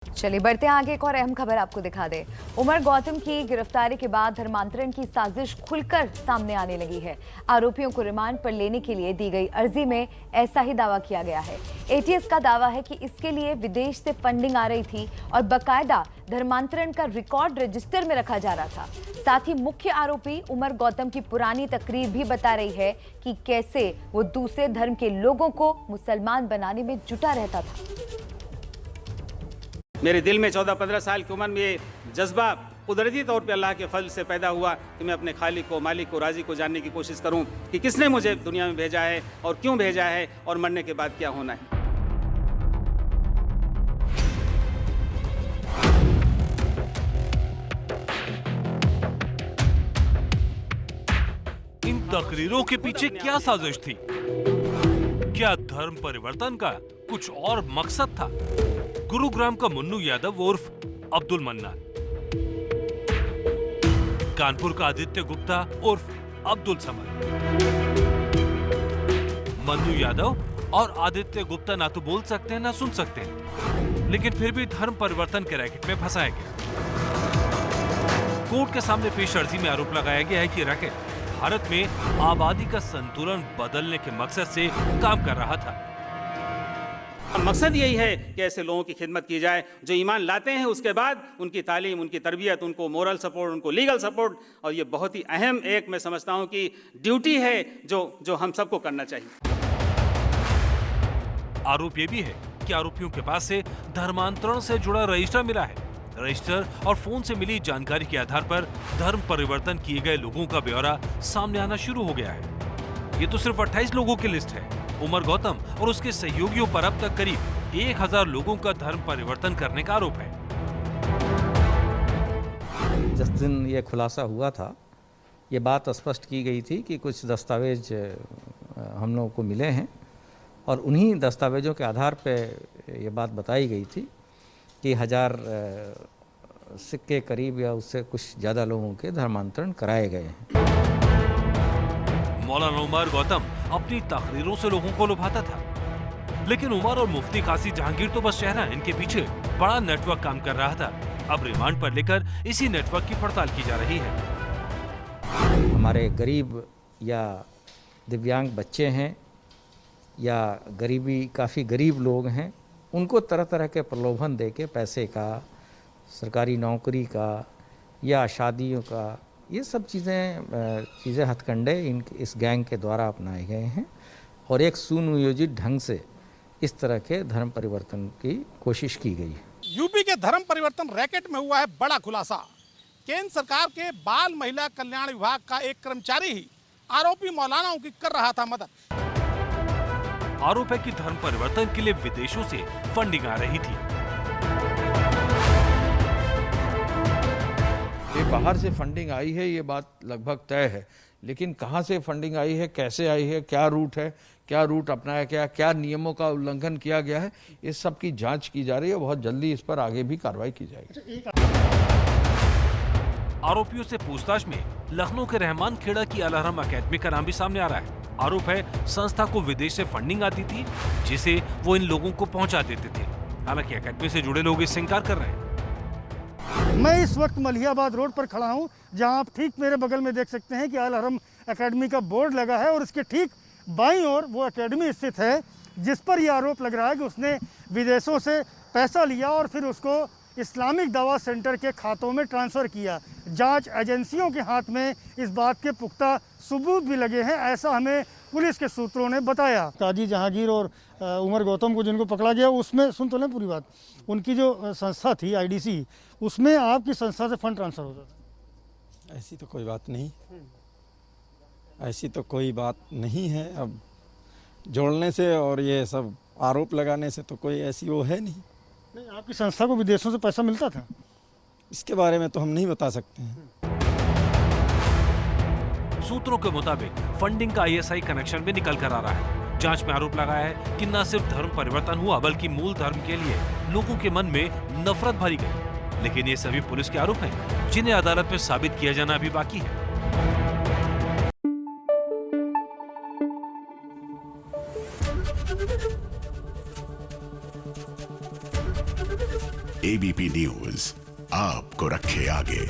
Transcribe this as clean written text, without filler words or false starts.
चलिए बढ़ते हैं आगे। एक और अहम खबर आपको दिखा दें। उमर गौतम की गिरफ्तारी के बाद धर्मांतरण की साजिश खुलकर सामने आने लगी है। आरोपियों को रिमांड पर लेने के लिए दी गई अर्जी में ऐसा ही दावा किया गया है। एटीएस का दावा है कि इसके लिए विदेश से फंडिंग आ रही थी और बकायदा धर्मांतरण का रिकॉर्ड रजिस्टर में रखा जा रहा था। साथ ही मुख्य आरोपी उमर गौतम की पुरानी तकरीर भी बता रही है कि कैसे वो दूसरे धर्म के लोगों को मुसलमान बनाने में जुटा रहता था। मेरे दिल में 14-15 साल की उम्र में ये जज्बा कुदरती तौर पे अल्लाह के फजल से पैदा हुआ कि मैं अपने खालिक को, मालिक को, राजी को जानने की कोशिश करूं कि किसने मुझे दुनिया में भेजा है और क्यों भेजा है और मरने के बाद क्या होना है। इन तकरीरों के पीछे क्या साजिश थी? क्या धर्म परिवर्तन का कुछ और मकसद था? गुरुग्राम का मुन्नू यादव उर्फ अब्दुल मन्नान, कानपुर का आदित्य गुप्ता उर्फ अब्दुल समद। मन्नू यादव और आदित्य गुप्ता ना तो बोल सकते हैं ना सुन सकते हैं, लेकिन फिर भी धर्म परिवर्तन के रैकेट में फंसाया गया। कोर्ट के सामने पेश अर्जी में आरोप लगाया गया है कि रैकेट भारत में आबादी का संतुलन बदलने के मकसद से काम कर रहा था। मकसद यही है कि ऐसे लोगों की खिदमत की जाए जो ईमान लाते हैं, उसके बाद उनकी तालीम, उनकी तरबियत, उनको मोरल सपोर्ट, उनको लीगल सपोर्ट, और ये बहुत ही अहम एक मैं समझता हूं कि ड्यूटी है जो हम सबको करना चाहिए। आरोप ये भी है कि आरोपियों के पास से धर्मांतरण से जुड़ा रजिस्टर मिला है। रजिस्टर और फोन से मिली जानकारी के आधार पर धर्म परिवर्तन किए गए लोगों का ब्यौरा सामने आना शुरू हो गया है। ये तो सिर्फ 28 लोगों की लिस्ट है। उमर गौतम और उसके सहयोगियों पर अब तक करीब 1000 लोगों का धर्म परिवर्तन करने का आरोप है। जिस दिन ये खुलासा हुआ था, ये बात स्पष्ट की गई थी कि कुछ दस्तावेज हम लोगों को मिले हैं और उन्हीं दस्तावेजों के आधार पर ये बात बताई गई थी कि 1000 सिक्के करीब या उससे कुछ ज़्यादा लोगों के धर्मांतरण कराए गए हैं। मौलाना उमर गौतम अपनी तकरीरों से लोगों को लुभाता था, लेकिन उमर और मुफ्ती काजी जहांगीर तो बस चेहरा, इनके पीछे बड़ा नेटवर्क काम कर रहा था। अब रिमांड पर लेकर इसी नेटवर्क की पड़ताल की जा रही है। हमारे गरीब या दिव्यांग बच्चे हैं या काफ़ी गरीब लोग हैं, उनको तरह तरह के प्रलोभन देके पैसे का, सरकारी नौकरी का या शादियों का, ये सब चीज़ें हथकंडे इस गैंग के द्वारा अपनाए गए हैं और एक सुनियोजित ढंग से इस तरह के धर्म परिवर्तन की कोशिश की गई है। यूपी के धर्म परिवर्तन रैकेट में हुआ है बड़ा खुलासा। केंद्र सरकार के बाल महिला कल्याण विभाग का एक कर्मचारी ही आरोपी मौलानाओं की कर रहा था मदद। आरोप है कि धर्म परिवर्तन के लिए विदेशों से फंडिंग आ रही थी। ये बाहर से फंडिंग आई है, ये बात लगभग तय है, लेकिन कहाँ से फंडिंग आई है, कैसे आई है, क्या रूट है, क्या रूट अपनाया गया, क्या नियमों का उल्लंघन किया गया है, इस सब की जांच की जा रही है। बहुत जल्दी इस पर आगे भी कार्रवाई की जाएगी। आरोपियों से पूछताछ में लखनऊ के रहमान खेड़ा की अल हरम अकेडमी का नाम भी सामने आ रहा है। आरोप है संस्था को विदेश से फंडिंग आती थी, जिसे वो इन लोगों को पहुंचा देते थे। हालांकि अकेडमी से जुड़े लोग इससे इंकार कर रहे हैं। मैं इस वक्त मलिहाबाद रोड पर खड़ा हूं, जहां आप ठीक मेरे बगल में देख सकते हैं कि अल हरम एकेडमी का बोर्ड लगा है और इसके ठीक बाईं ओर वो एकेडमी स्थित है, जिस पर यह आरोप लग रहा है कि उसने विदेशों से पैसा लिया और फिर उसको इस्लामिक दवा सेंटर के खातों में ट्रांसफ़र किया। जांच एजेंसियों के हाथ में इस बात के पुख्ता सबूत भी लगे हैं, ऐसा हमें पुलिस के सूत्रों ने बताया। काजी जहांगीर और उमर गौतम को जिनको पकड़ा गया, उसमें सुन तो लें पूरी बात, उनकी जो संस्था थी आईडीसी, उसमें आपकी संस्था से फंड ट्रांसफ़र होता था? ऐसी तो कोई बात नहीं, ऐसी तो कोई बात नहीं है। अब जोड़ने से और ये सब आरोप लगाने से तो कोई ऐसी वो है नहीं। नहीं, आपकी संस्था को विदेशों से पैसा मिलता था? इसके बारे में तो हम नहीं बता सकते हैं। सूत्रों के मुताबिक फंडिंग का आईएसआई कनेक्शन भी निकल कर आ रहा है। जांच में आरोप लगाया है कि न सिर्फ धर्म परिवर्तन हुआ, बल्कि मूल धर्म के लिए लोगों के मन में नफरत भरी गई। लेकिन ये सभी पुलिस के आरोप हैं, जिन्हें अदालत में साबित किया जाना अभी बाकी है। एबीपी न्यूज आपको रखे आगे।